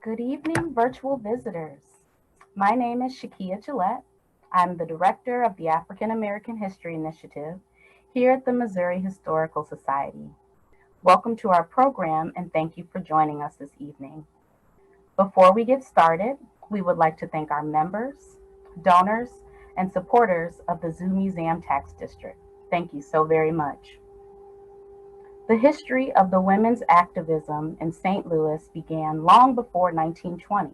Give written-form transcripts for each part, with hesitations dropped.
Good evening, virtual visitors. My name is Shakia Gillette. I'm the director of the African American History Initiative here at the Missouri Historical Society. Welcome to our program and thank you for joining us this evening. Before we get started, we would like to thank our members, donors, and supporters of the Zoo Museum Tax District. Thank you so very much. The history of the women's activism in St. Louis began long before 1920,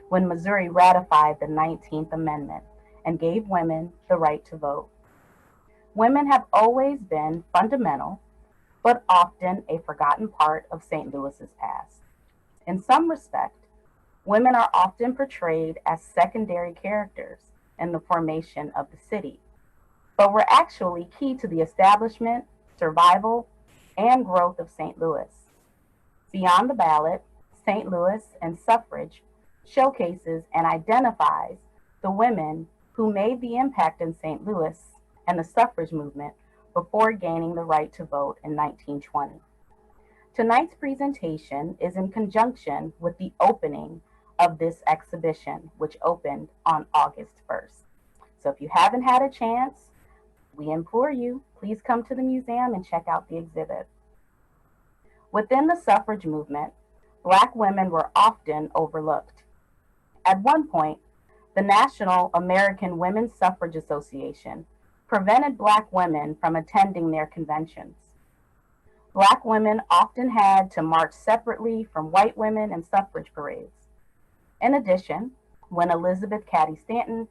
when Missouri ratified the 19th Amendment and gave women the right to vote. Women have always been fundamental, but often a forgotten part of St. Louis's past. In some respect, women are often portrayed as secondary characters in the formation of the city, but were actually key to the establishment, survival, and growth of St. Louis. Beyond the Ballot, St. Louis and Suffrage showcases and identifies the women who made the impact in St. Louis and the suffrage movement before gaining the right to vote in 1920. Tonight's presentation is in conjunction with the opening of this exhibition, which opened on August 1st. So if you haven't had a chance, we implore you, please come to the museum and check out the exhibit. Within the suffrage movement, Black women were often overlooked. At one point, the National American Women's Suffrage Association prevented Black women from attending their conventions. Black women often had to march separately from white women in suffrage parades. In addition, when Elizabeth Cady Stanton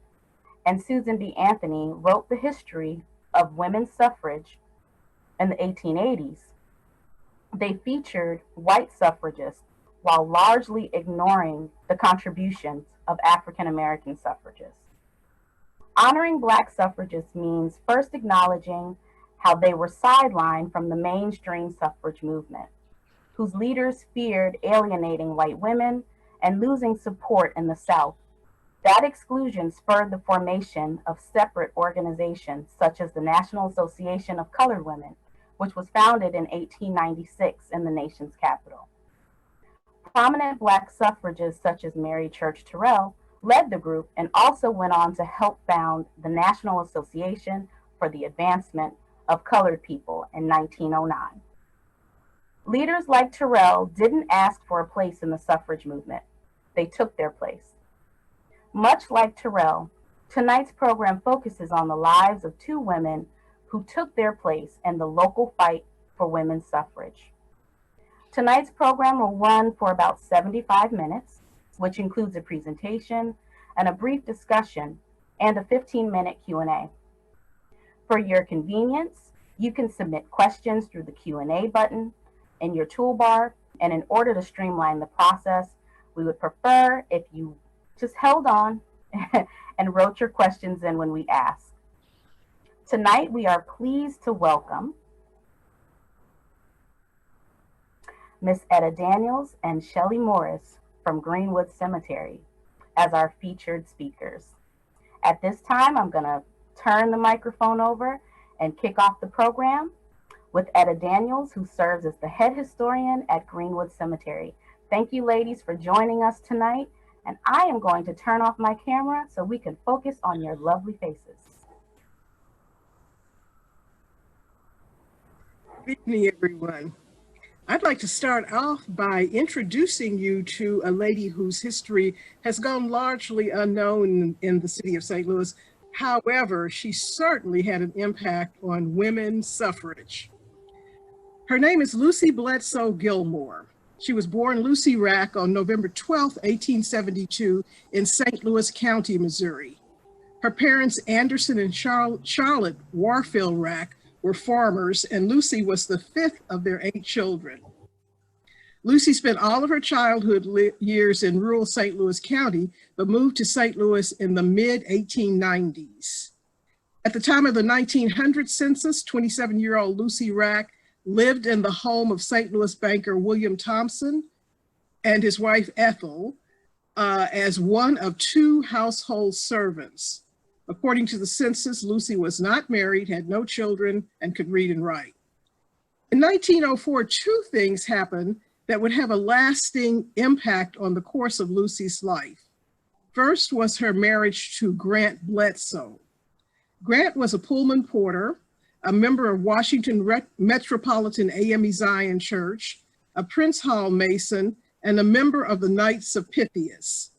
and Susan B. Anthony wrote the history of women's suffrage in the 1880s, they featured white suffragists while largely ignoring the contributions of African American suffragists. Honoring Black suffragists means first acknowledging how they were sidelined from the mainstream suffrage movement, whose leaders feared alienating white women and losing support in the South. That exclusion spurred the formation of separate organizations such as the National Association of Colored Women, which was founded in 1896 in the nation's capital. Prominent Black suffragists such as Mary Church Terrell led the group and also went on to help found the National Association for the Advancement of Colored People in 1909. Leaders like Terrell didn't ask for a place in the suffrage movement. They took their place. Much like Terrell, tonight's program focuses on the lives of two women who took their place in the local fight for women's suffrage. Tonight's program will run for about 75 minutes, which includes a presentation and a brief discussion and a 15-minute Q&A. For your convenience, you can submit questions through the Q&A button in your toolbar, and in order to streamline the process, we would prefer if you just held on and wrote your questions in when we ask. Tonight, we are pleased to welcome Miss Etta Daniels and Shelley Morris from Greenwood Cemetery as our featured speakers. At this time, I'm going to turn the microphone over and kick off the program with Etta Daniels, who serves as the head historian at Greenwood Cemetery. Thank you, ladies, for joining us tonight. And I am going to turn off my camera so we can focus on your lovely faces. Good evening, everyone. I'd like to start off by introducing you to a lady whose history has gone largely unknown in the city of St. Louis. However, she certainly had an impact on women's suffrage. Her name is Lucy Bledsoe Gilmore. She was born Lucy Rack on November 12, 1872 in St. Louis County, Missouri. Her parents, Anderson and Charlotte Warfield Rack, were farmers, and Lucy was the fifth of their 8 children. Lucy spent all of her childhood years in rural St. Louis County, but moved to St. Louis in the mid-1890s. At the time of the 1900 census, 27-year-old Lucy Rack lived in the home of St. Louis banker William Thompson and his wife Ethel as one of 2 household servants. According to the census, Lucy was not married, had no children, and could read and write. In 1904, 2 things happened that would have a lasting impact on the course of Lucy's life. First was her marriage to Grant Bledsoe. Grant was a Pullman Porter, a member of Washington Metropolitan AME Zion Church, a Prince Hall Mason, and a member of the Knights of Pythias.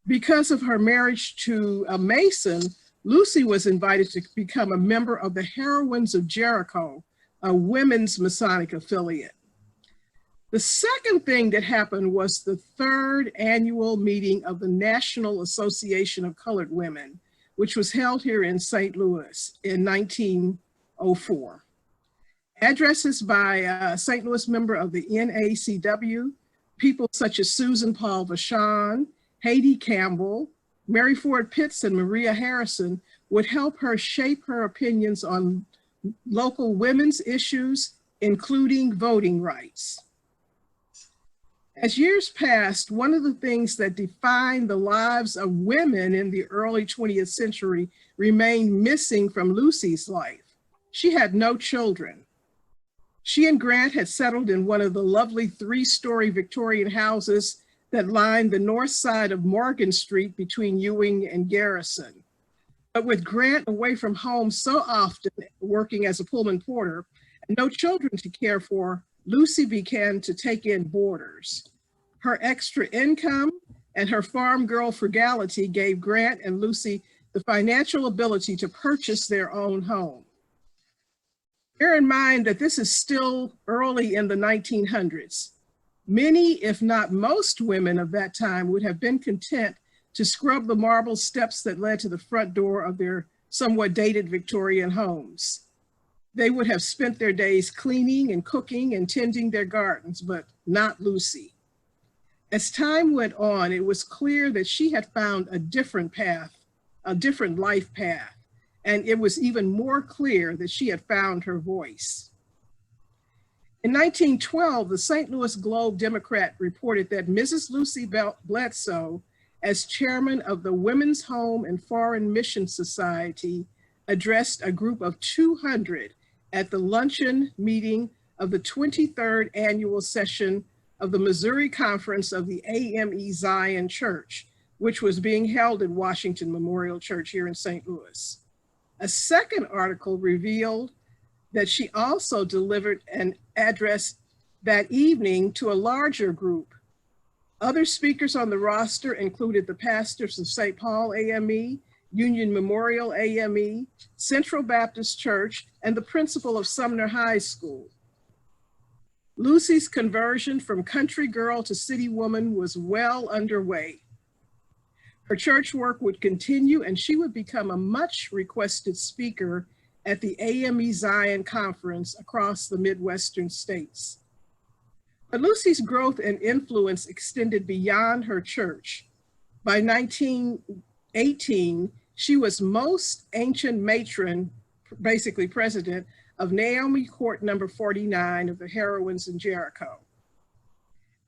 Because of her marriage to a Mason, Lucy was invited to become a member of the Heroines of Jericho, a women's Masonic affiliate. The second thing that happened was the third annual meeting of the National Association of Colored Women, which was held here in St. Louis in 1904. Addresses by St. Louis member of the NACW, people such as Susan Paul Vachon, Haiti Campbell, Mary Ford Pitts, and Maria Harrison would help her shape her opinions on local women's issues, including voting rights. As years passed, one of the things that defined the lives of women in the early 20th century remained missing from Lucy's life. She had no children. She and Grant had settled in one of the lovely three-story Victorian houses that lined the north side of Morgan Street between Ewing and Garrison. But with Grant away from home so often, working as a Pullman Porter, and no children to care for, Lucy began to take in boarders. Her extra income and her farm girl frugality gave Grant and Lucy the financial ability to purchase their own home. Bear in mind that this is still early in the 1900s. Many, if not most women of that time would have been content to scrub the marble steps that led to the front door of their somewhat dated Victorian homes. They would have spent their days cleaning and cooking and tending their gardens, but not Lucy. As time went on, it was clear that she had found a different path, a different life path, and it was even more clear that she had found her voice. In 1912, the St. Louis Globe-Democrat reported that Mrs. Lucy Bledsoe, as chairman of the Women's Home and Foreign Mission Society, addressed a group of 200 at the luncheon meeting of the 23rd annual session of the Missouri Conference of the AME Zion Church, which was being held at Washington Memorial Church here in St. Louis. A second article revealed that she also delivered an address that evening to a larger group. Other speakers on the roster included the pastors of St. Paul AME, Union Memorial AME, Central Baptist Church, and the principal of Sumner High School. Lucy's conversion from country girl to city woman was well underway. Her church work would continue, and she would become a much requested speaker at the AME Zion Conference across the Midwestern states. But Lucy's growth and influence extended beyond her church. By 1918, she was most ancient matron, basically president, of Naomi Court number 49 of the Heroines in Jericho.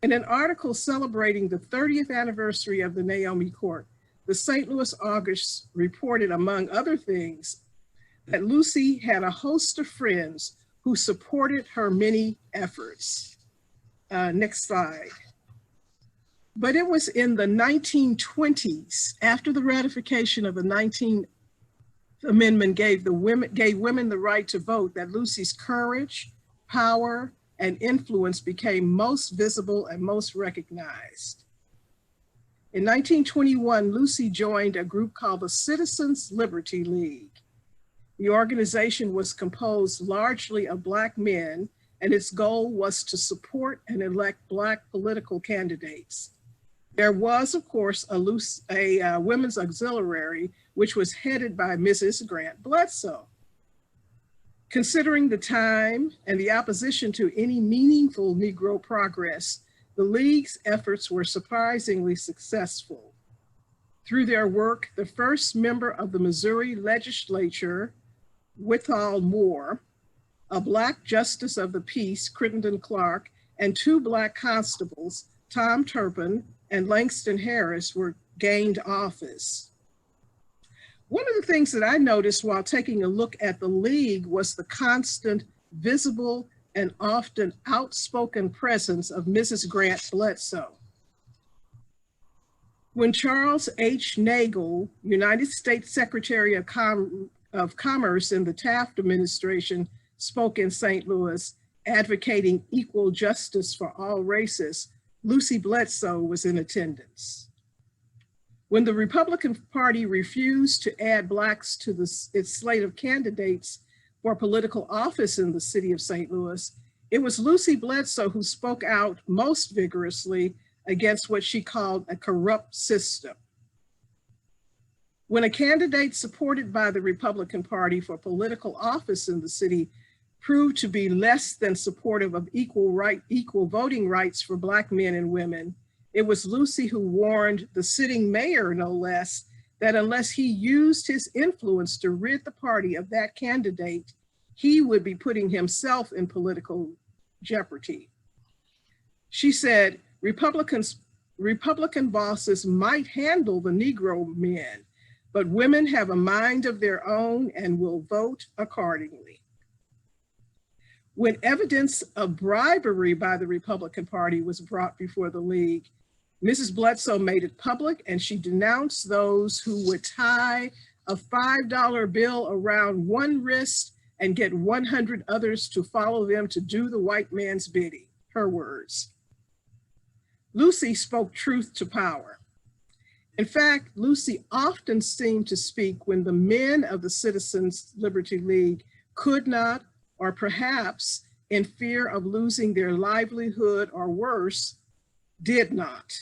In an article celebrating the 30th anniversary of the Naomi Court, the St. Louis Argus reported, among other things, that Lucy had a host of friends who supported her many efforts. Next slide. But it was in the 1920s, after the ratification of the 19th Amendment gave women the right to vote, that Lucy's courage, power, and influence became most visible and most recognized. In 1921, Lucy joined a group called the Citizens Liberty League. The organization was composed largely of Black men, and its goal was to support and elect Black political candidates. There was, of course, a women's auxiliary, which was headed by Mrs. Grant Bledsoe. Considering the time and the opposition to any meaningful Negro progress, the League's efforts were surprisingly successful. Through their work, the first member of the Missouri legislature, Withal Moore, a Black justice of the peace, Crittenden Clark, and two Black constables, Tom Turpin and Langston Harris, were gained office. One of the things that I noticed while taking a look at the League was the constant, visible and often outspoken presence of Mrs. Grant Bledsoe. When Charles H. Nagel, United States Secretary of Commerce in the Taft administration, spoke in St. Louis, advocating equal justice for all races, Lucy Bledsoe was in attendance. When the Republican Party refused to add Blacks to its slate of candidates for political office in the city of St. Louis, it was Lucy Bledsoe who spoke out most vigorously against what she called a corrupt system. When a candidate supported by the Republican Party for political office in the city proved to be less than supportive of equal voting rights for Black men and women, it was Lucy who warned the sitting mayor, no less, that unless he used his influence to rid the party of that candidate, he would be putting himself in political jeopardy. She said, Republican bosses might handle the Negro men, but women have a mind of their own and will vote accordingly. When evidence of bribery by the Republican Party was brought before the League, Mrs. Bledsoe made it public, and she denounced those who would tie a $5 bill around one wrist and get 100 others to follow them to do the white man's bidding, her words. Lucy spoke truth to power. In fact, Lucy often seemed to speak when the men of the Citizens Liberty League could not, or perhaps in fear of losing their livelihood or worse, did not.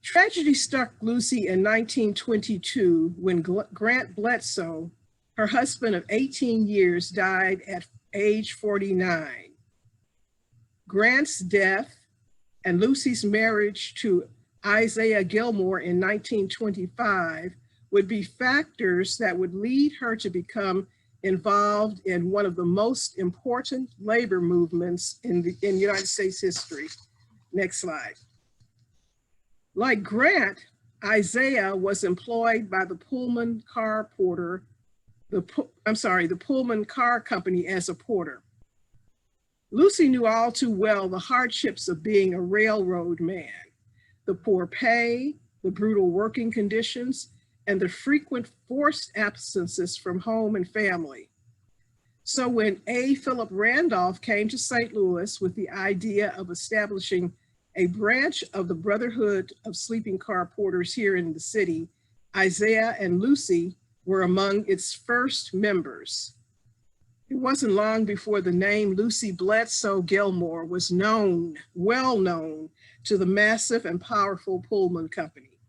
Tragedy struck Lucy in 1922 when Grant Bledsoe, her husband of 18 years, died at age 49. Grant's death and Lucy's marriage to Isaiah Gilmore in 1925 would be factors that would lead her to become involved in one of the most important labor movements in United States history. Next slide. Like Grant, Isaiah was employed by the Pullman Car Company as a porter. Lucy knew all too well the hardships of being a railroad man, the poor pay, the brutal working conditions, and the frequent forced absences from home and family. So when A. Philip Randolph came to St. Louis with the idea of establishing a branch of the Brotherhood of Sleeping Car Porters here in the city, Isaiah and Lucy were among its first members. It wasn't long before the name Lucy Bledsoe Gilmore was well known to the massive and powerful Pullman Company.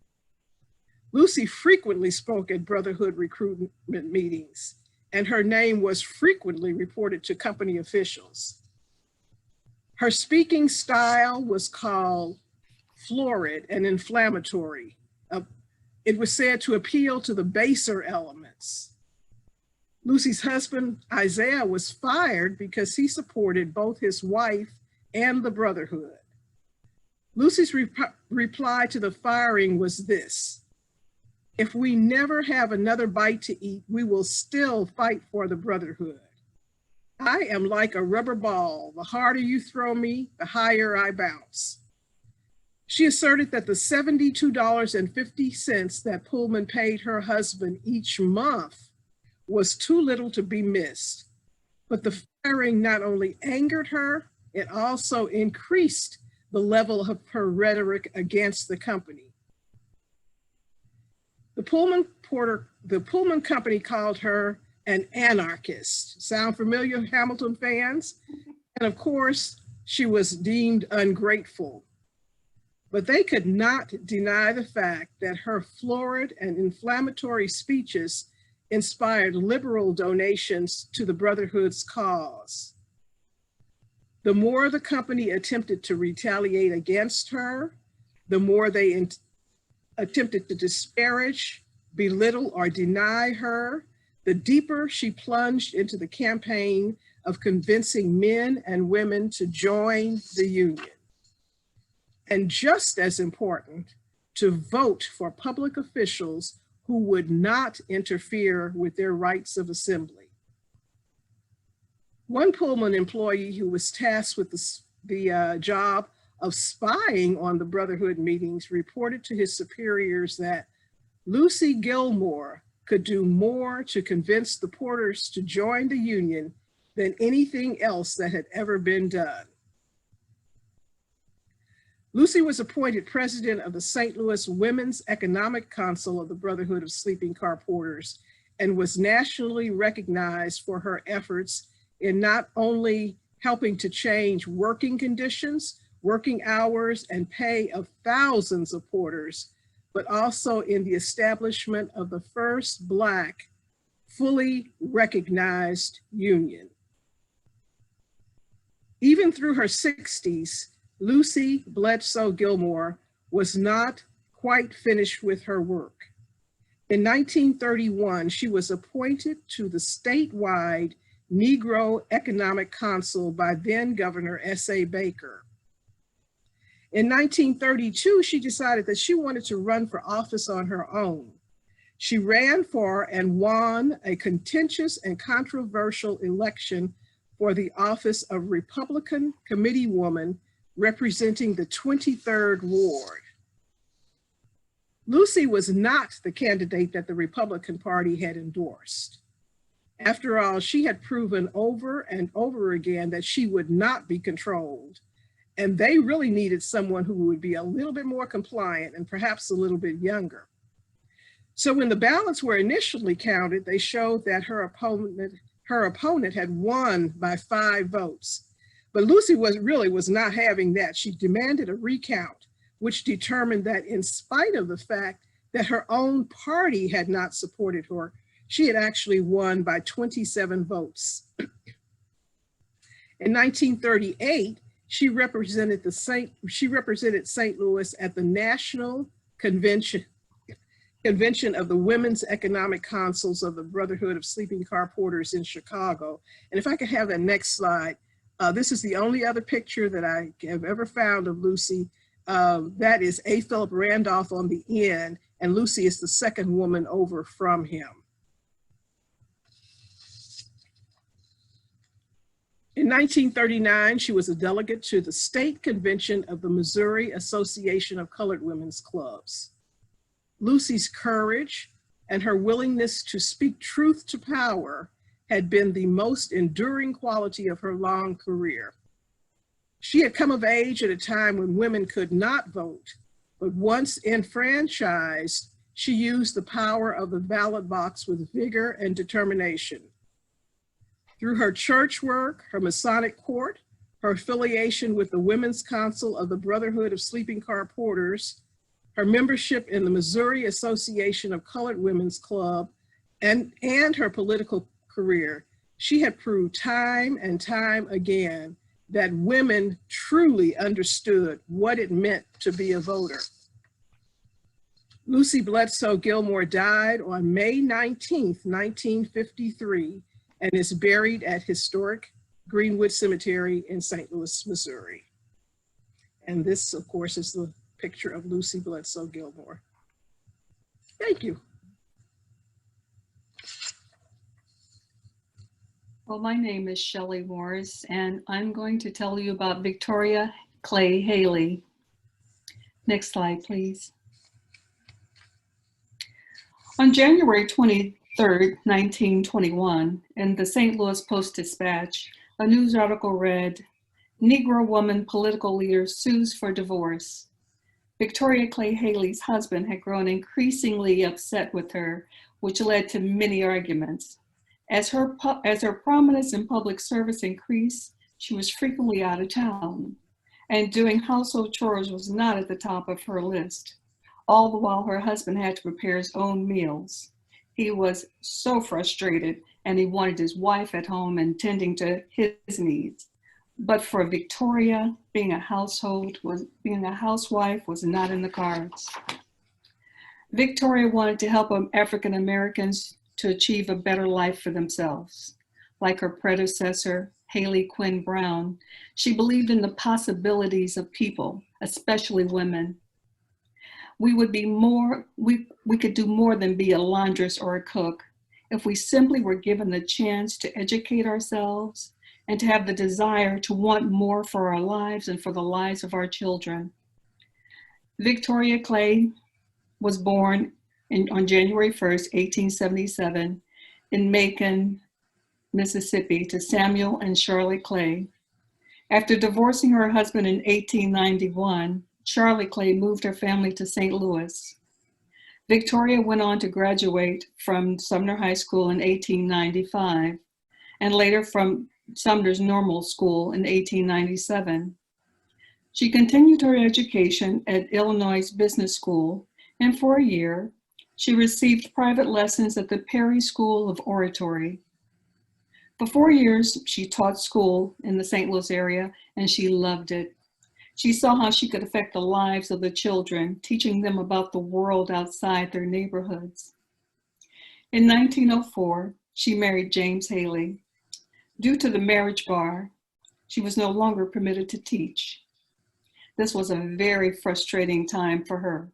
Lucy frequently spoke at Brotherhood recruitment meetings, and her name was frequently reported to company officials. Her speaking style was called florid and inflammatory. It was said to appeal to the baser elements. Lucy's husband, Isaiah, was fired because he supported both his wife and the Brotherhood. Lucy's reply to the firing was this: if we never have another bite to eat, we will still fight for the Brotherhood. I am like a rubber ball. The harder you throw me, the higher I bounce. She asserted that the $72.50 that Pullman paid her husband each month was too little to be missed. But the firing not only angered her, it also increased the level of her rhetoric against the company. The Pullman Company called her an anarchist. Sound familiar, Hamilton fans? And of course, she was deemed ungrateful. But they could not deny the fact that her florid and inflammatory speeches inspired liberal donations to the Brotherhood's cause. The more the company attempted to retaliate against her, the more they attempted to disparage, belittle, or deny her, the deeper she plunged into the campaign of convincing men and women to join the union. And just as important, to vote for public officials who would not interfere with their rights of assembly. One Pullman employee who was tasked with the job of spying on the Brotherhood meetings reported to his superiors that Lucy Gilmore could do more to convince the Porters to join the Union than anything else that had ever been done. Lucy was appointed president of the St. Louis Women's Economic Council of the Brotherhood of Sleeping Car Porters and was nationally recognized for her efforts in not only helping to change working conditions, working hours, and pay of thousands of porters, but also in the establishment of the first Black, fully recognized union. Even through her 60s, Lucy Bledsoe Gilmore was not quite finished with her work. In 1931, she was appointed to the statewide Negro Economic Council by then Governor S.A. Baker. In 1932, she decided that she wanted to run for office on her own. She ran for and won a contentious and controversial election for the office of Republican Committeewoman representing the 23rd Ward. Lucy was not the candidate that the Republican Party had endorsed. After all, she had proven over and over again that she would not be controlled, and they really needed someone who would be a little bit more compliant and perhaps a little bit younger. So when the ballots were initially counted, they showed that her opponent had won by 5 votes. But Lucy was not having that. She demanded a recount, which determined that in spite of the fact that her own party had not supported her, she had actually won by 27 votes. In 1938, she represented St. Louis at the National Convention of the Women's Economic Councils of the Brotherhood of Sleeping Car Porters in Chicago. And if I could have that next slide, this is the only other picture that I have ever found of Lucy. That is A. Philip Randolph on the end, and Lucy is the second woman over from him. In 1939, she was a delegate to the state convention of the Missouri Association of Colored Women's Clubs. Lucy's courage and her willingness to speak truth to power had been the most enduring quality of her long career. She had come of age at a time when women could not vote, but once enfranchised, she used the power of the ballot box with vigor and determination. Through her church work, her Masonic court, her affiliation with the Women's Council of the Brotherhood of Sleeping Car Porters, her membership in the Missouri Association of Colored Women's Club, and her political career, she had proved time and time again that women truly understood what it meant to be a voter. Lucy Bledsoe Gilmore died on May 19th, 1953, and is buried at historic Greenwood Cemetery in St. Louis, Missouri. And this, of course, is the picture of Lucy Bledsoe Gilmore. Thank you. Well, my name is Shelley Morris, and I'm going to tell you about Victoria Clay Haley. Next slide, please. On January 23rd, 1921, in the St. Louis Post-Dispatch, a news article read, "Negro woman political leader sues for divorce." Victoria Clay Haley's husband had grown increasingly upset with her, which led to many arguments. As her prominence in public service increased, she was frequently out of town, and doing household chores was not at the top of her list, all the while her husband had to prepare his own meals. He was so frustrated, and he wanted his wife at home and tending to his needs. But for Victoria, being a housewife was not in the cards. Victoria wanted to help African Americans to achieve a better life for themselves. Like her predecessor, Haley Quinn Brown, she believed in the possibilities of people, especially women. We could do more than be a laundress or a cook if we simply were given the chance to educate ourselves and to have the desire to want more for our lives and for the lives of our children. Victoria Clay was born on January 1st, 1877 in Macon, Mississippi, to Samuel and Shelley Clay. After divorcing her husband in 1891, Shelley Clay moved her family to St. Louis. Victoria went on to graduate from Sumner High School in 1895 and later from Sumner's Normal School in 1897. She continued her education at Illinois Business School, and for a year, she received private lessons at the Perry School of Oratory. For 4 years, she taught school in the St. Louis area, and she loved it. She saw how she could affect the lives of the children, teaching them about the world outside their neighborhoods. In 1904, she married James Haley. Due to the marriage bar, she was no longer permitted to teach. This was a very frustrating time for her,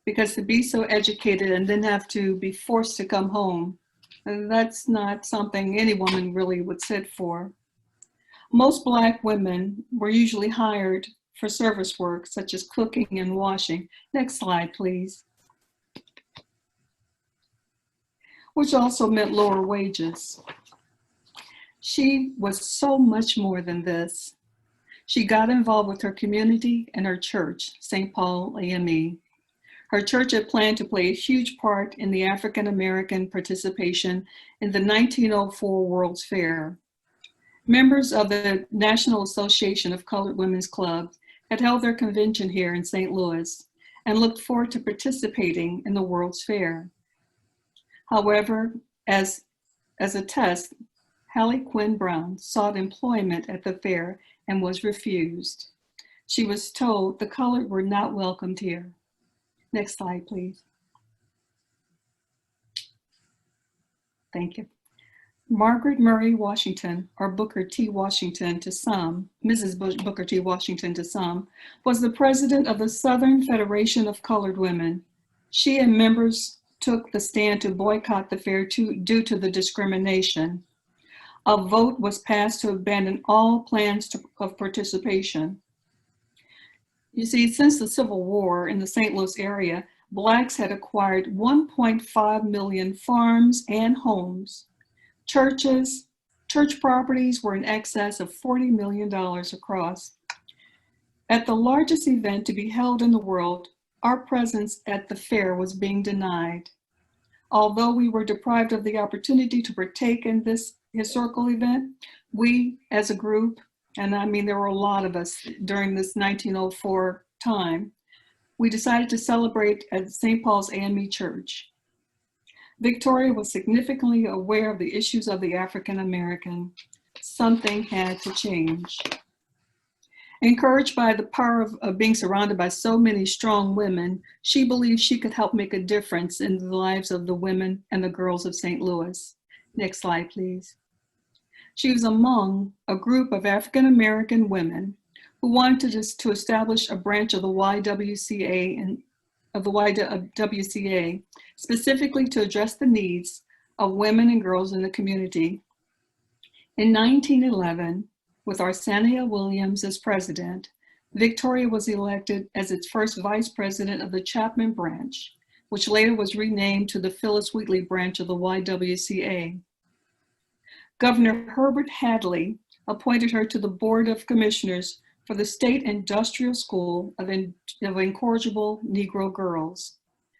because to be so educated and then have to be forced to come home, that's not something any woman really would sit for. Most Black women were usually hired for service work, such as cooking and washing. Next slide, please. Which also meant lower wages. She was so much more than this. She got involved with her community and her church, St. Paul AME. Her church had planned to play a huge part in the African American participation in the 1904 World's Fair. Members of the National Association of Colored Women's Clubs had held their convention here in St. Louis and looked forward to participating in the World's Fair. However, as a test, Hallie Quinn Brown sought employment at the fair and was refused. She was told the colored were not welcomed here. Next slide, please. Thank you. Margaret Murray Washington, or Booker T. Washington to some, Mrs. Booker T. Washington to some, was the president of the Southern Federation of Colored Women. She and members took the stand to boycott the fair due to the discrimination. A vote was passed to abandon all plans of participation. You see, since the Civil War in the St. Louis area, Blacks had acquired 1.5 million farms and homes. Church properties were in excess of $40 million across. At the largest event to be held in the world, our presence at the fair was being denied. Although we were deprived of the opportunity to partake in this historical event, we as a group, and I mean there were a lot of us during this 1904 time, we decided to celebrate at St. Paul's AME Church. Victoria was significantly aware of the issues of the African American. Something had to change. Encouraged by the power of being surrounded by so many strong women, she believed she could help make a difference in the lives of the women and the girls of St. Louis. Next slide, please. She was among a group of African American women who wanted to establish a branch of the YWCA specifically to address the needs of women and girls in the community. In 1911, with Arsania Williams as president, Victoria was elected as its first vice president of the Chapman branch, which later was renamed to the Phyllis Wheatley branch of the YWCA. Governor Herbert Hadley appointed her to the Board of Commissioners for the State Industrial School of Incorrigible Negro Girls.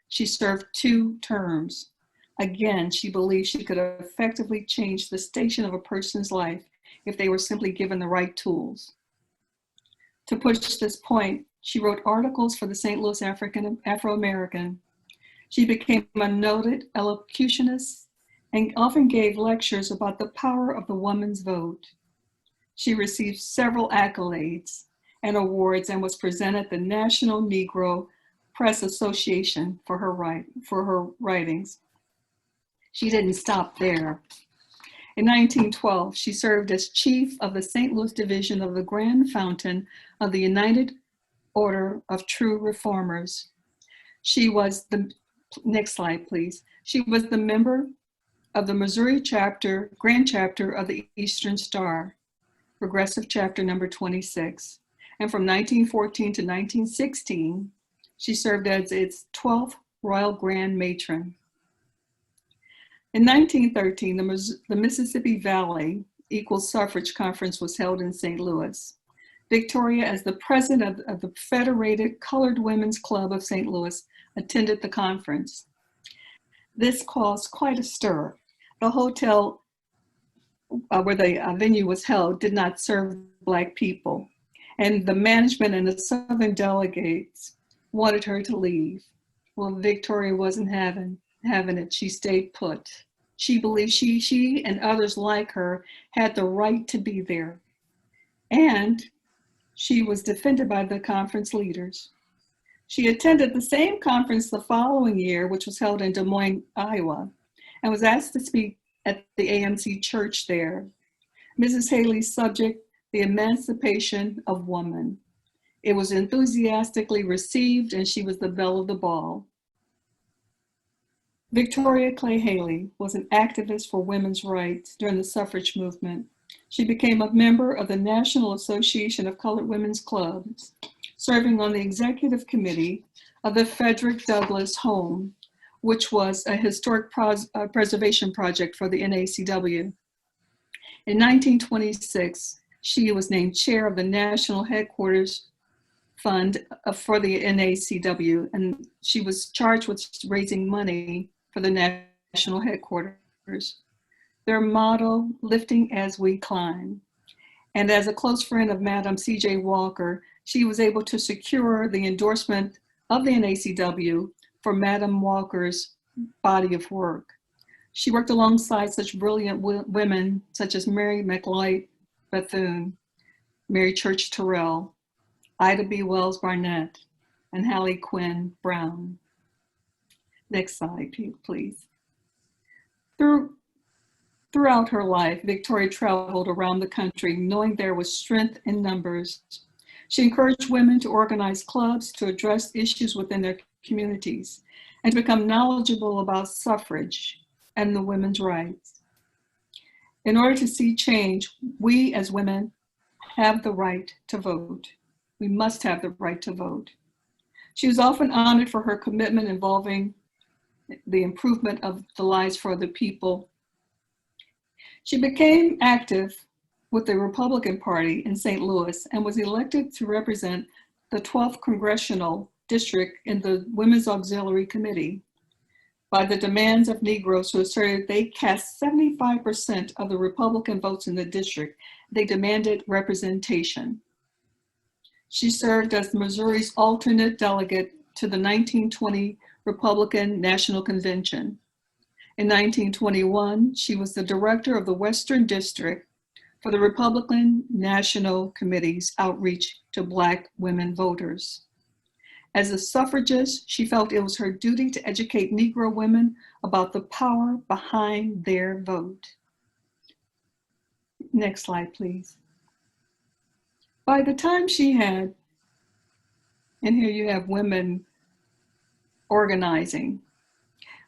She served 2 terms. Again, she believed she could effectively change the station of a person's life if they were simply given the right tools. To push this point, she wrote articles for the St. Louis Afro-American. She became a noted elocutionist and often gave lectures about the power of the woman's vote. She received several accolades and awards and was presented at the National Negro Press Association for her writings. She didn't stop there. In 1912, she served as chief of the St. Louis division of the Grand Fountain of the United Order of True Reformers. She was the, next slide please. She was the member of the Missouri chapter, Grand Chapter of the Eastern Star, Progressive Chapter number 26. And from 1914 to 1916, she served as its 12th Royal Grand Matron. In 1913, the Mississippi Valley Equal Suffrage Conference was held in St. Louis. Victoria, as the president of the Federated Colored Women's Club of St. Louis, attended the conference. This caused quite a stir. The hotel where the venue was held did not serve Black people, and the management and the Southern delegates wanted her to leave. Well, Victoria wasn't having it. She stayed put. She believed she and others like her had the right to be there. And she was defended by the conference leaders. She attended the same conference the following year, which was held in Des Moines, Iowa, and was asked to speak at the AMC church there. Mrs. Haley's subject, the emancipation of woman. It was enthusiastically received, and she was the belle of the ball. Victoria Clay Haley was an activist for women's rights during the suffrage movement. She became a member of the National Association of Colored Women's Clubs, serving on the executive committee of the Frederick Douglass Home, which was a historic preservation project for the NACW. In 1926, she was named chair of the National Headquarters Fund for the NACW, and she was charged with raising money for the national headquarters. Their motto, lifting as we climb. And as a close friend of Madam C.J. Walker, she was able to secure the endorsement of the NACW for Madam Walker's body of work. She worked alongside such brilliant women such as Mary McLeod Bethune, Mary Church Terrell, Ida B. Wells Barnett, and Hallie Quinn Brown. Next slide, please. Throughout her life, Victoria traveled around the country knowing there was strength in numbers. She encouraged women to organize clubs to address issues within their communities and to become knowledgeable about suffrage and the women's rights. In order to see change, we as women have the right to vote. We must have the right to vote. She was often honored for her commitment involving the improvement of the lives for the people. She became active with the Republican Party in St. Louis and was elected to represent the 12th Congressional District in the Women's Auxiliary Committee. By the demands of Negroes who asserted they cast 75% of the Republican votes in the district, they demanded representation. She served as Missouri's alternate delegate to the 1920 Republican National Convention. In 1921, she was the director of the Western District for the Republican National Committee's outreach to Black women voters. As a suffragist, she felt it was her duty to educate Negro women about the power behind their vote. Next slide, please. By the time she had, and here you have women organizing.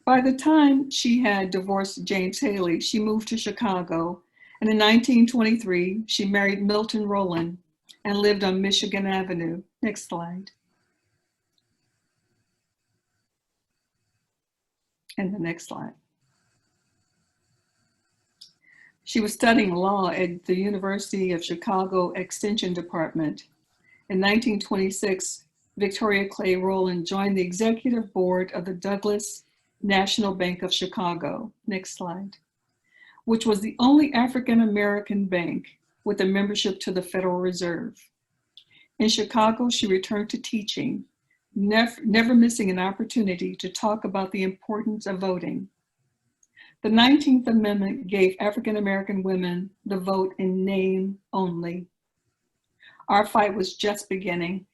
By the time she had divorced James Haley, she moved to Chicago, and in 1923, she married Milton Rowland and lived on Michigan Avenue. Next slide. And the next slide. She was studying law at the University of Chicago Extension Department. In 1926, Victoria Clay Rowland joined the executive board of the Douglass National Bank of Chicago, next slide, which was the only African-American bank with a membership to the Federal Reserve. In Chicago, she returned to teaching, never missing an opportunity to talk about the importance of voting. The 19th Amendment gave African-American women the vote in name only. Our fight was just beginning.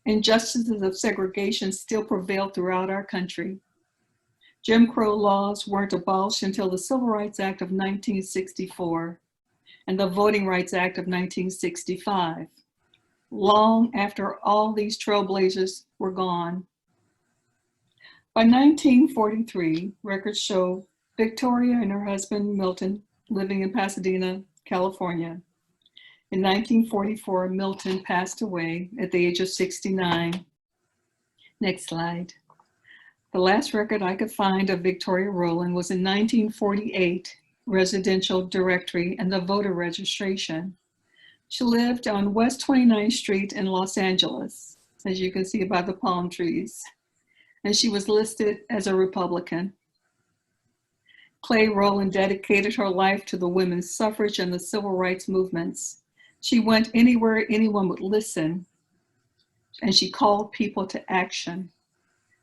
Injustices of segregation still prevail throughout our country. Jim Crow laws weren't abolished until the Civil Rights Act of 1964 and the Voting Rights Act of 1965, long after all these trailblazers were gone. By 1943, records show Victoria and her husband, Milton, living in Pasadena, California. In 1944, Milton passed away at the age of 69. Next slide. The last record I could find of Victoria Rowland was in 1948, residential directory and the voter registration. She lived on West 29th Street in Los Angeles, as you can see by the palm trees, and she was listed as a Republican. Clay Rowland dedicated her life to the women's suffrage and the civil rights movements. She went anywhere anyone would listen, and she called people to action.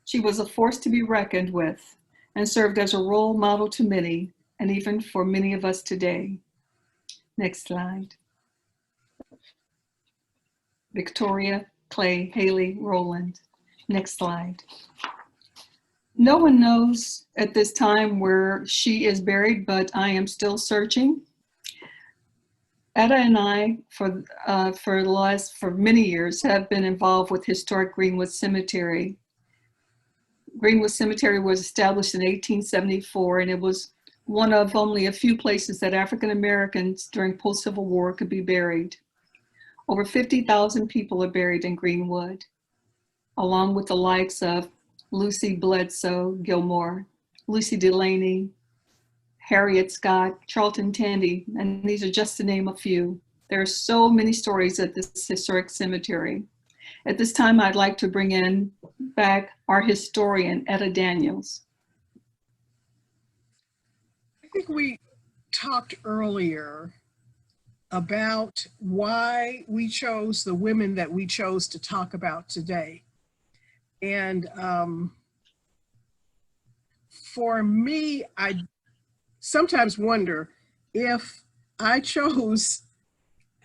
She was a force to be reckoned with and served as a role model to many, and even for many of us today. Next slide. Victoria Clay Haley Rowland. Next slide. No one knows at this time where she is buried, but I am still searching. Etta and I, for many years, have been involved with historic Greenwood Cemetery. Greenwood Cemetery was established in 1874, and it was one of only a few places that African Americans during post-Civil War could be buried. Over 50,000 people are buried in Greenwood, along with the likes of Lucy Bledsoe Gilmore, Lucy Delaney, Harriet Scott, Charlton Tandy, and these are just to name a few. There are so many stories at this historic cemetery. At this time, I'd like to bring in back our historian, Etta Daniels. I think we talked earlier about why we chose the women that we chose to talk about today. And for me, I sometimes wonder if I chose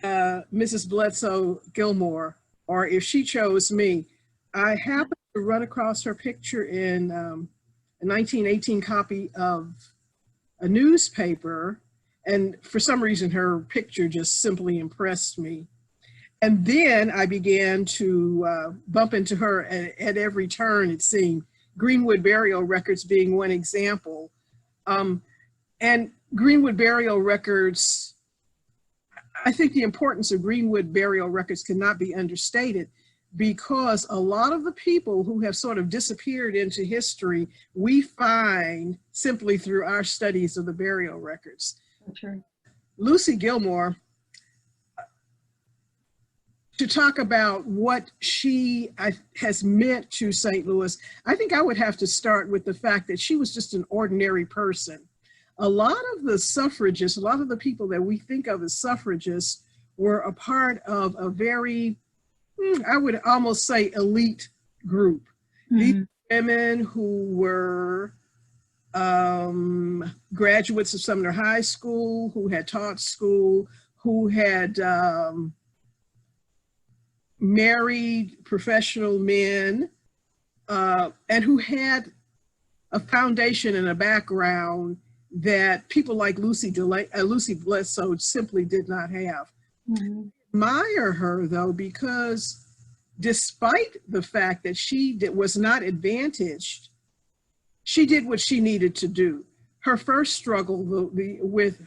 Mrs. Bledsoe Gilmore or if she chose me. I happened to run across her picture in a 1918 copy of a newspaper, and for some reason her picture just simply impressed me. And then I began to bump into her at every turn, it seemed, Greenwood burial records being one example. And Greenwood burial records, I think the importance of Greenwood burial records cannot be understated, because a lot of the people who have sort of disappeared into history, we find simply through our studies of the burial records. Sure. Lucy Gilmore, to talk about what she has meant to St. Louis, I think I would have to start with the fact that she was just an ordinary person. A lot of the suffragists, a lot of the people that we think of as suffragists were a part of a very, I would almost say, elite group. Mm-hmm. These women who were graduates of Sumner High School, who had taught school, who had married professional men, and who had a foundation and a background that people like Lucy Bledsoe simply did not have. Mm-hmm. Admire her, though, because despite the fact that she was not advantaged, she did what she needed to do. Her first struggle with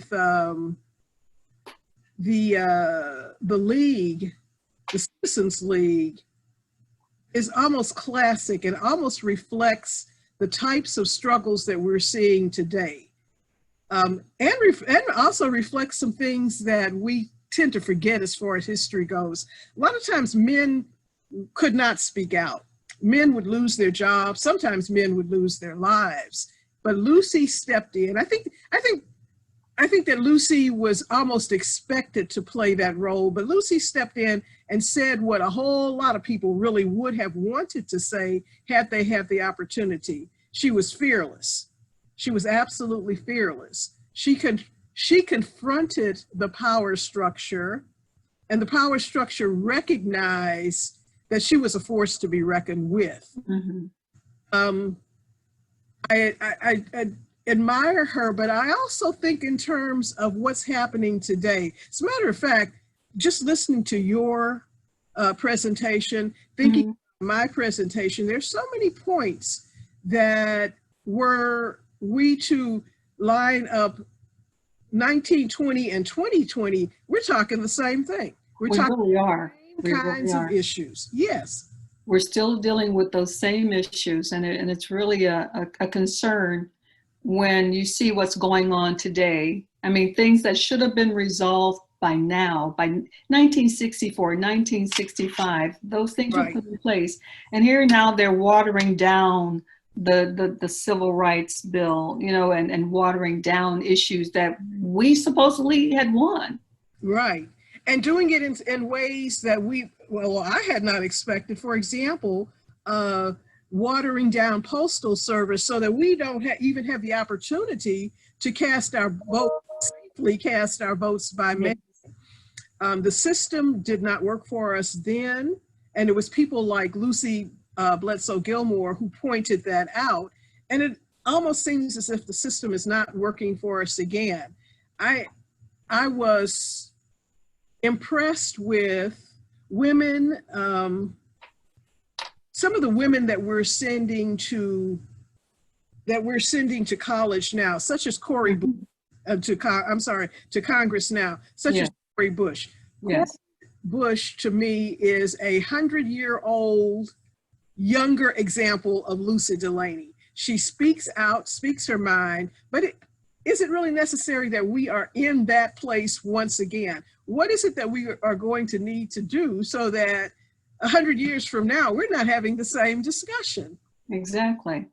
the League, the Citizens League, is almost classic and almost reflects the types of struggles that we're seeing today. And also reflects some things that we tend to forget as far as history goes. A lot of times men could not speak out. Men would lose their jobs. Sometimes men would lose their lives. But Lucy stepped in. I think that Lucy was almost expected to play that role, but Lucy stepped in and said what a whole lot of people really would have wanted to say had they had the opportunity. She was fearless. She was absolutely fearless. She confronted the power structure, and the power structure recognized that she was a force to be reckoned with. Mm-hmm. I admire her, but I also think in terms of what's happening today. As a matter of fact, just listening to your presentation, thinking mm-hmm. my presentation, there's so many points that were we to line up 1920 and 2020, we're talking the same thing. We're We talking really are. the same We really kinds of are. issues. Yes. We're still dealing with those same issues, and it's really a concern when you see what's going on today. I mean, things that should have been resolved by now, by 1964, 1965, those things were Right. put in place. And here now they're watering down the civil rights bill, you know, and watering down issues that we supposedly had won. Right. And doing it in ways that I had not expected. For example, watering down postal service so that we don't even have the opportunity to safely cast our votes by mail. The system did not work for us then. And it was people like Lucy Bledsoe Gilmore who pointed that out. And it almost seems as if the system is not working for us again. I was impressed with women, some of the women that we're sending to college now, such as Cori Bush, to Congress now, such as Cori Bush. Yes. Bush to me is 100-year-old younger example of Lucy Delaney. She speaks out, speaks her mind, but is it really necessary that we are in that place once again? What is it that we are going to need to do so that 100 years from now, we're not having the same discussion? Exactly.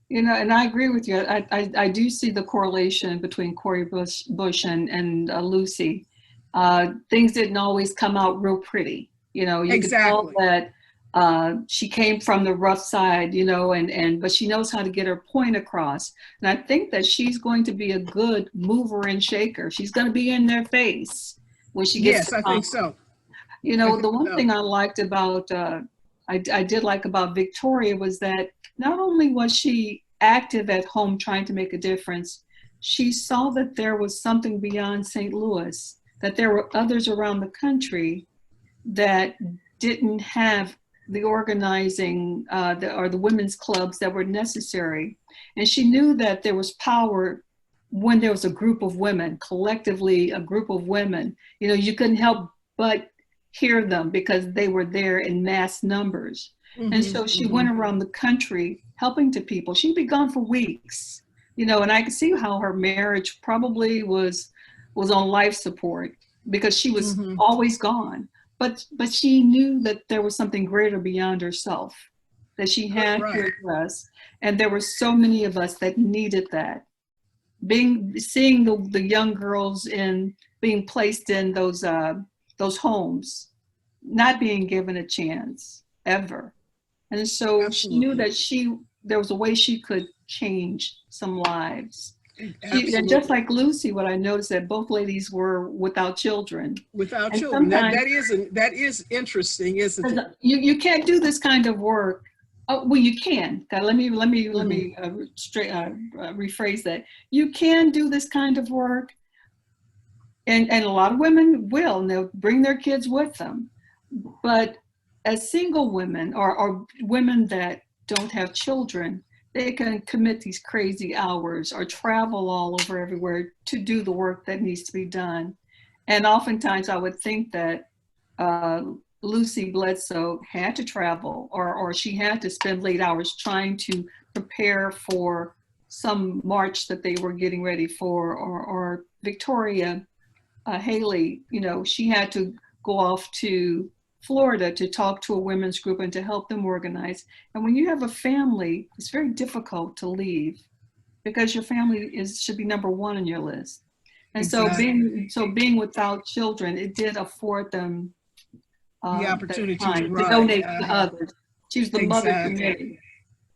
You know, and I agree with you. I do see the correlation between Cori Bush and Lucy. Things didn't always come out real pretty. You know, you could tell that she came from the rough side, you know, but she knows how to get her point across. And I think that she's going to be a good mover and shaker. She's going to be in their face when she gets to think so. You know, the one thing I liked about, I did like about Victoria was that not only was she active at home trying to make a difference, she saw that there was something beyond St. Louis, that there were others around the country that didn't have the organizing or the women's clubs that were necessary. And she knew that there was power when there was a group of women, collectively a group of women. You know, you couldn't help but hear them because they were there in mass numbers. Mm-hmm, and so she went around the country helping to people. She'd be gone for weeks, you know, and I could see how her marriage probably was on life support because she was always gone. But she knew that there was something greater beyond herself that she had to address. And there were so many of us that needed that. Seeing the young girls being placed in those homes, not being given a chance ever. And so she knew that there was a way she could change some lives. And just like Lucy, what I noticed that both ladies were without children. Without children, that is interesting, isn't it? You can't do this kind of work. Oh, well, you can. Let me rephrase that. You can do this kind of work, and a lot of women will, and they'll bring their kids with them. But as single women or women that don't have children, they can commit these crazy hours or travel all over everywhere to do the work that needs to be done. And oftentimes I would think that Lucy Bledsoe had to travel or she had to spend late hours trying to prepare for some march that they were getting ready for, or Victoria Haley, you know, she had to go off to Florida to talk to a women's group and to help them organize. And when you have a family, it's very difficult to leave because your family should be number one on your list. And so being without children, it did afford them the opportunity to donate to others. She was the mother to many.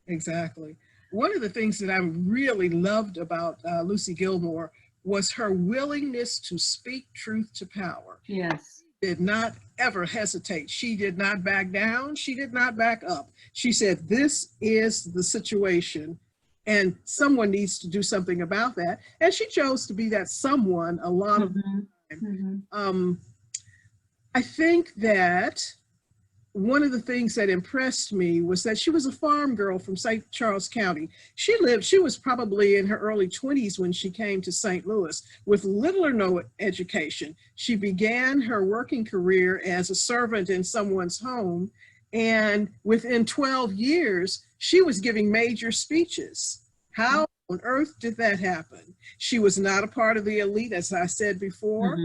Exactly. One of the things that I really loved about Lucy Gilmore was her willingness to speak truth to power. Yes. Did not ever hesitate. She did not back down. She did not back up. She said, this is the situation and someone needs to do something about that. And she chose to be that someone a lot of the time. I think that one of the things that impressed me was that she was a farm girl from St. Charles County. She was probably in her early 20s when she came to St. Louis with little or no education. She began her working career as a servant in someone's home, and within 12 years, she was giving major speeches. How on earth did that happen? She was not a part of the elite, as I said before.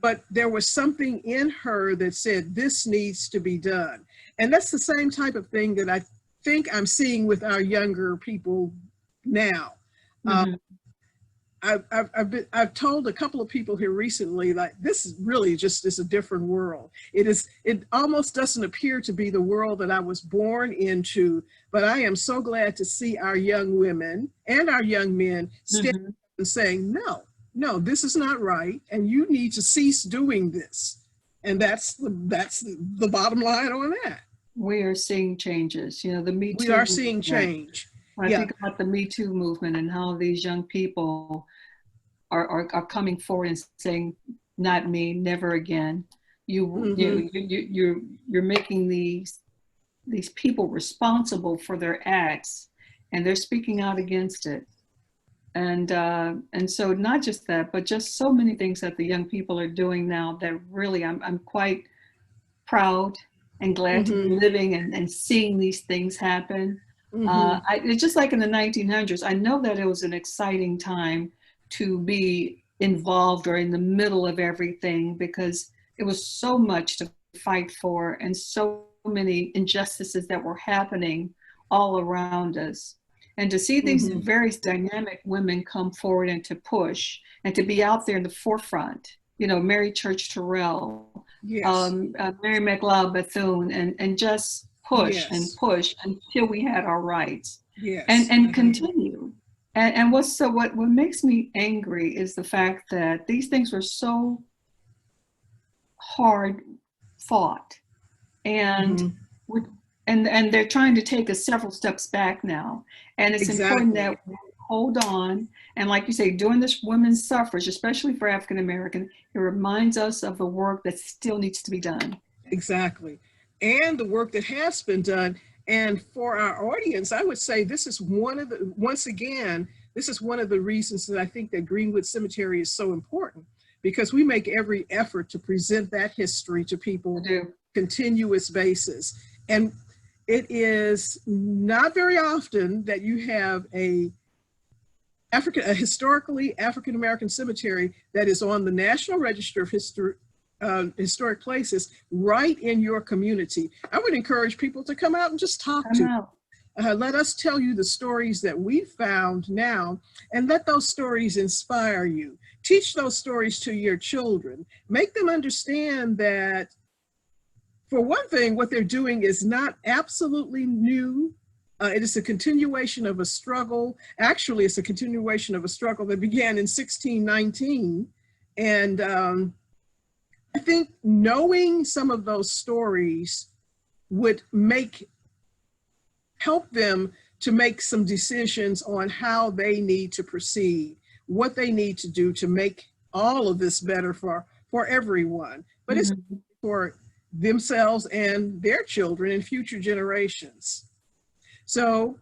But there was something in her that said, this needs to be done. And that's the same type of thing that I think I'm seeing with our younger people now. I've told a couple of people here recently, like, this is really just is a different world. It almost doesn't appear to be the world that I was born into, but I am so glad to see our young women and our young men standing up and saying, no, this is not right, and you need to cease doing this. And that's the bottom line on that. We are seeing changes. You know, the Me Too. We are seeing change. I think about the Me Too movement and how these young people are coming forward and saying, "Not me, never again." You're making these people responsible for their acts, and they're speaking out against it. And so not just that, but just so many things that the young people are doing now that really I'm quite proud and glad to be living and seeing these things happen. It's just like in the 1900s. I know that it was an exciting time to be involved or in the middle of everything, because it was so much to fight for and so many injustices that were happening all around us. And to see these various dynamic women come forward and to push and to be out there in the forefront, you know, Mary Church Terrell, Mary McLeod Bethune, and just push and push until we had our rights, and continue. And what makes me angry is the fact that these things were so hard fought, and and they're trying to take us several steps back now. And it's important that we hold on. And like you say, during this women's suffrage, especially for African American, it reminds us of the work that still needs to be done. Exactly. And the work that has been done. And for our audience, I would say this is one of the reasons that I think that Greenwood Cemetery is so important, because we make every effort to present that history to people on a continuous basis. And it is not very often that you have a historically African-American cemetery that is on the National Register of Historic Places right in your community. I would encourage people to come out and just talk to. Let us tell you the stories that we found now, and let those stories inspire you. Teach those stories to your children. Make them understand that, for one thing, what they're doing is not absolutely new. It is a continuation of a struggle. Actually, it's a continuation of a struggle that began in 1619. And I think knowing some of those stories would help them to make some decisions on how they need to proceed, what they need to do to make all of this better for everyone. But it's for themselves and their children and future generations. So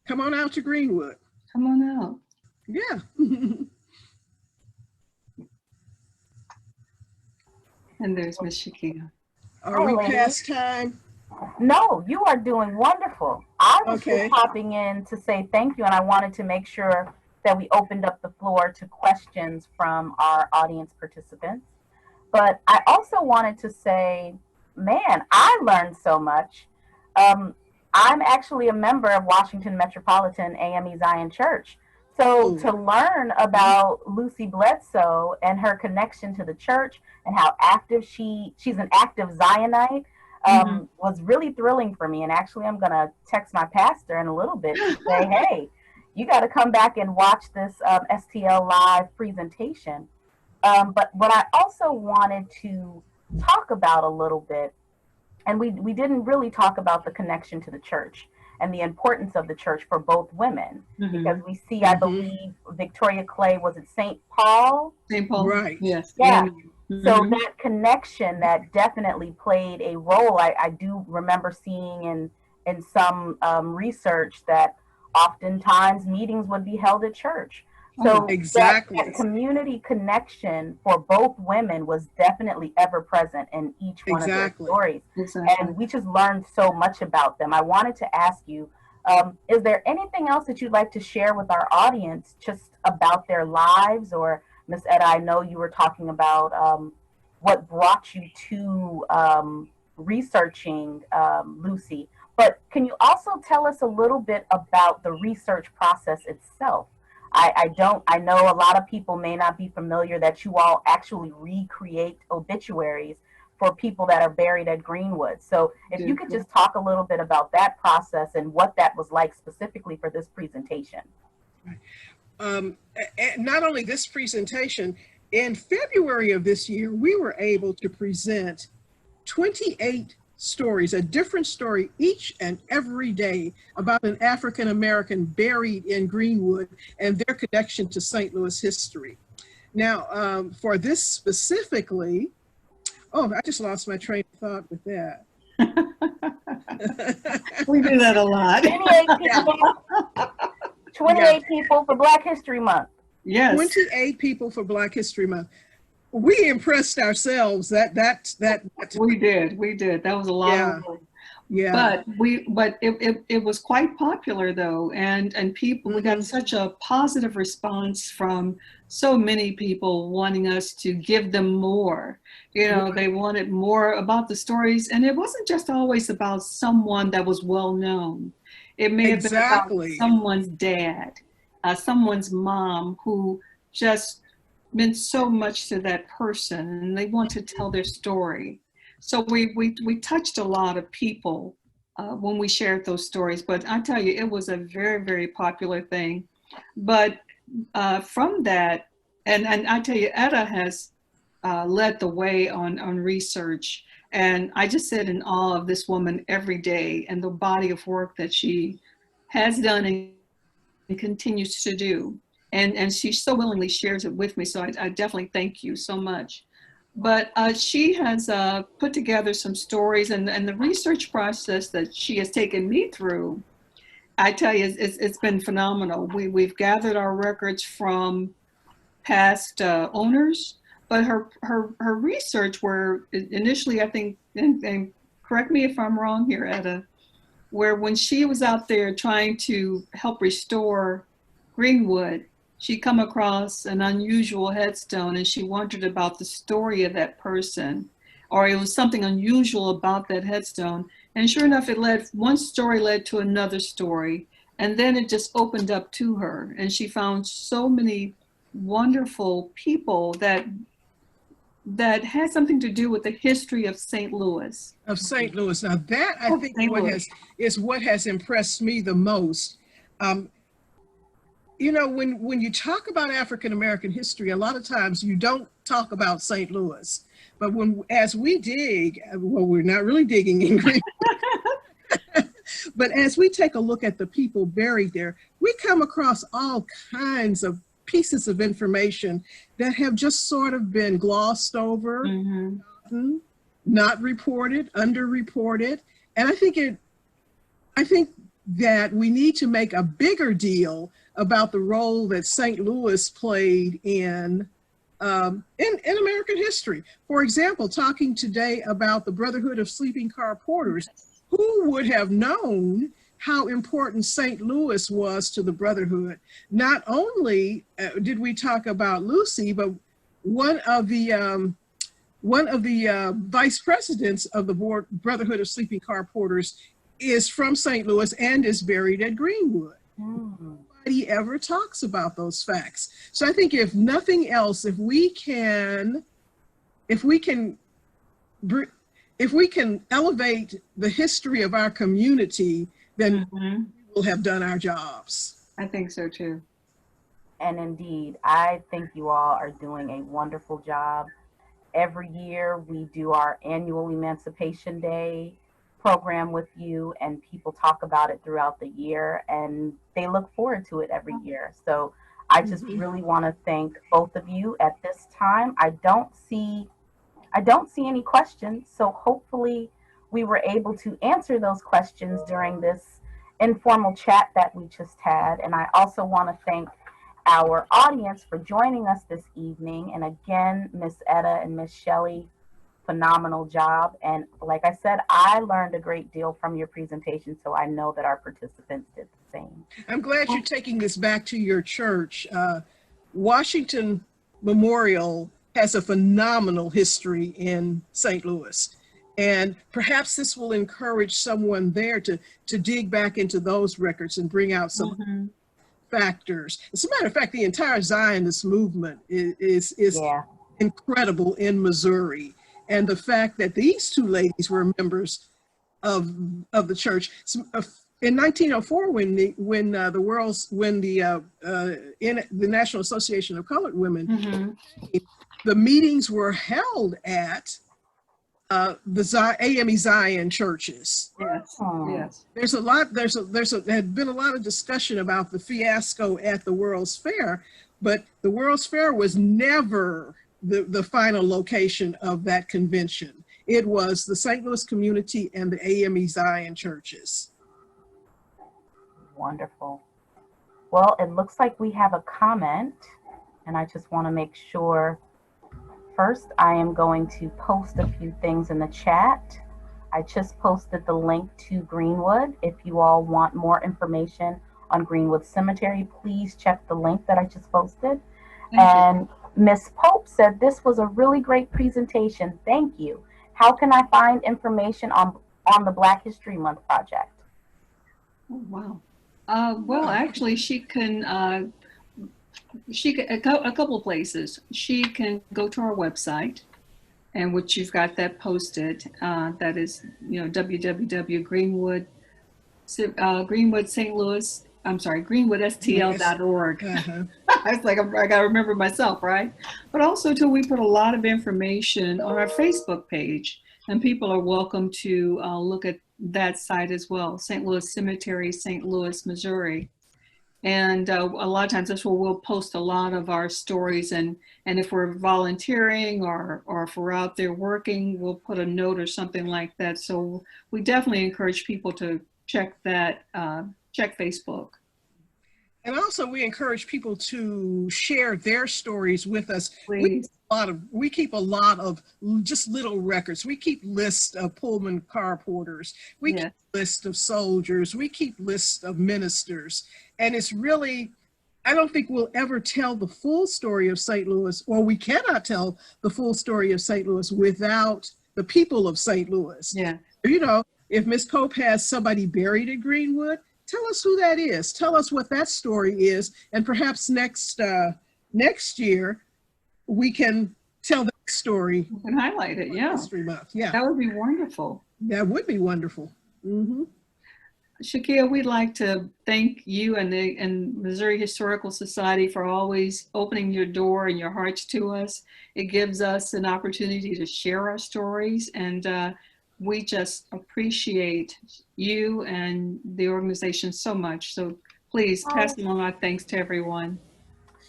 come on out to Greenwood. Come on out. Yeah. And there's Miss Shakia. Are we past time? No, you are doing wonderful. I was just popping in to say thank you, and I wanted to make sure that we opened up the floor to questions from our audience participants. But I also wanted to say, man, I learned so much. I'm actually a member of Washington Metropolitan AME Zion Church. So to learn about Lucy Bledsoe and her connection to the church and how active she's an active Zionite was really thrilling for me. And actually, I'm going to text my pastor in a little bit to say, hey, you got to come back and watch this STL live presentation. But what I also wanted to talk about a little bit, and we didn't really talk about the connection to the church and the importance of the church for both women, because we see, I believe, Victoria Clay, was it St. Paul? St. Paul, right? Yes. Yeah. So that connection that definitely played a role. I do remember seeing in some research that oftentimes meetings would be held at church. Oh, So that Exactly. community connection for both women was definitely ever present in each one of their Exactly. stories. exactly. And we just learned so much about them. I wanted to ask you, is there anything else that you'd like to share with our audience just about their lives? Or Miss Etta, I know you were talking about what brought you to researching Lucy, but can you also tell us a little bit about the research process itself? I know a lot of people may not be familiar that you all actually recreate obituaries for people that are buried at Greenwood. So if you Do. could just talk a little bit about that process and what that was like specifically for this presentation. Not only this presentation, in February of this year, we were able to present 28 stories, a different story each and every day about an African American buried in Greenwood and their connection to St. Louis history. Now, for this specifically, oh, I just lost my train of thought with that. We do that a lot. 28 Yeah, people, 28 people for Black History Month. Yes, 28 people for Black History Month. We impressed ourselves. we did. We did. That was a lot Yeah, of work. yeah. But it was quite popular though, and people, we got Mhm. such a positive response from so many people wanting us to give them more. You know, they wanted more about the stories, and it wasn't just always about someone that was well known. It may have been about Exactly. someone's dad, someone's mom who just meant so much to that person, and they want to tell their story. So we touched a lot of people when we shared those stories. But I tell you, it was a very, very popular thing. But from that, and I tell you, Etta has led the way on research. And I just sit in awe of this woman every day and the body of work that she has done and continues to do. And she so willingly shares it with me. So I definitely thank you so much. But she has put together some stories, and the research process that she has taken me through, I tell you, it's been phenomenal. We've gathered our records from past owners, but her research were initially, I think, and correct me if I'm wrong here, Etta, where when she was out there trying to help restore Greenwood, she come across an unusual headstone and she wondered about the story of that person, or it was something unusual about that headstone. And sure enough, one story led to another story, and then it just opened up to her, and she found so many wonderful people that had something to do with the history of St. Louis. Of St. Louis. Now that I Of think St. Louis. is what has impressed me the most. Um, you know, when you talk about African American history, a lot of times you don't talk about St. Louis. But as we dig, well, we're not really digging in Green, but as we take a look at the people buried there, we come across all kinds of pieces of information that have just sort of been glossed over, not reported, underreported. And I think that we need to make a bigger deal about the role that St. Louis played in American history. For example, talking today about the Brotherhood of Sleeping Car Porters, who would have known how important St. Louis was to the Brotherhood? Not only did we talk about Lucy, but one of the vice presidents of the Brotherhood of Sleeping Car Porters is from St. Louis and is buried at Greenwood. Nobody ever talks about those facts. So I think if nothing else, if we can elevate the history of our community, then we will have done our jobs. I think so too. And indeed, I think you all are doing a wonderful job. Every year we do our annual Emancipation Day program with you, and people talk about it throughout the year, and they look forward to it every year. So I just really want to thank both of you at this time. I don't see I don't see any questions, so hopefully we were able to answer those questions during this informal chat that we just had. And I also want to thank our audience for joining us this evening. And again, Miss Etta and Miss Shelley, phenomenal job. And like I said, I learned a great deal from your presentation, so I know that our participants did the same. I'm glad you're taking this back to your church. Washington Memorial has a phenomenal history in St. Louis. And perhaps this will encourage someone there to dig back into those records and bring out some factors. As a matter of fact, the entire Zionist movement is incredible in Missouri. And the fact that these two ladies were members of the church. In 1904, when the National Association of Colored Women, the meetings were held at the AME Zion churches. Yes. Yes. There had been a lot of discussion about the fiasco at the World's Fair, but the World's Fair was never the final location of that convention. It was the St. Louis community and the AME Zion churches. Wonderful. Well, it looks like we have a comment, and I just want to make sure. First, I am going to post a few things in the chat. I just posted the link to Greenwood. If you all want more information on Greenwood Cemetery, please check the link that I just posted. And Miss Pope said, this was a really great presentation. Thank you. How can I find information on the Black History Month project? Oh, wow. Well, actually, she can a couple of places. She can go to our website, and which you've got that posted. That is, www.greenwood St. Louis. I'm sorry, greenwoodstl.org. I was like, I got to remember myself, right? But also, too, we put a lot of information on our Facebook page, and people are welcome to look at that site as well. St. Louis Cemetery, St. Louis, Missouri. And a lot of times that's where we'll post a lot of our stories, and if we're volunteering or if we're out there working, we'll put a note or something like that. So we definitely encourage people to check that, check Facebook. And also we encourage people to share their stories with us. Please. We keep a lot of just little records. We keep lists of Pullman car porters. We keep lists of soldiers. We keep lists of ministers. And it's really, I don't think we'll ever tell the full story of St. Louis, or we cannot tell the full story of St. Louis without the people of St. Louis. Yeah. If Ms. Pope has somebody buried at Greenwood, tell us who that is. Tell us what that story is. And perhaps next year, we can tell that story. We can highlight it, yeah. History Month, yeah. That would be wonderful. That would be wonderful. Shakia, we'd like to thank you and Missouri Historical Society for always opening your door and your hearts to us. It gives us an opportunity to share our stories, and we just appreciate you and the organization so much. So please pass along our thanks to everyone.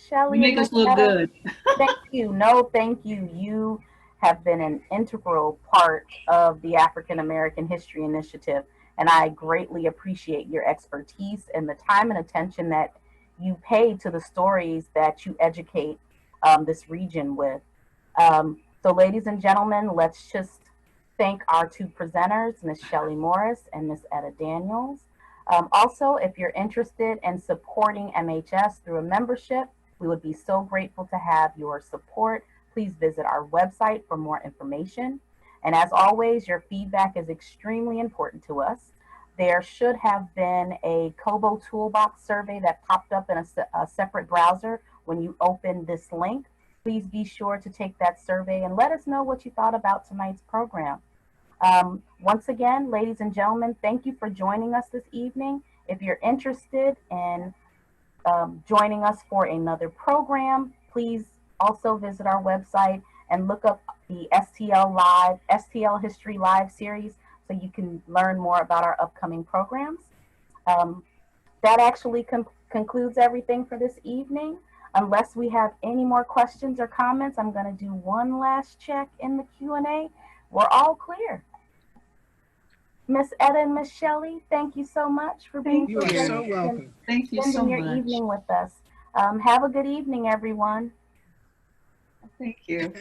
Shelley, you make us look good. Thank you. No, thank you. You have been an integral part of the African American History Initiative, and I greatly appreciate your expertise and the time and attention that you pay to the stories that you educate this region with. So ladies and gentlemen, let's just thank our two presenters, Ms. Shelley Morris and Ms. Etta Daniels. Also, if you're interested in supporting MHS through a membership, we would be so grateful to have your support. Please visit our website for more information. And as always, your feedback is extremely important to us. There should have been a Kobo Toolbox survey that popped up in a separate browser when you open this link. Please be sure to take that survey and let us know what you thought about tonight's program. Once again, ladies and gentlemen, thank you for joining us this evening. If you're interested in joining us for another program, please also visit our website and look up the STL History Live series so you can learn more about our upcoming programs. That actually concludes everything for this evening. Unless we have any more questions or comments, I'm going to do one last check in the Q&A. We're all clear. Miss Etta and Miss Shelley, thank you so much for being You are so welcome. Thank you so spending your much. evening with us. Have a good evening, everyone. Thank you.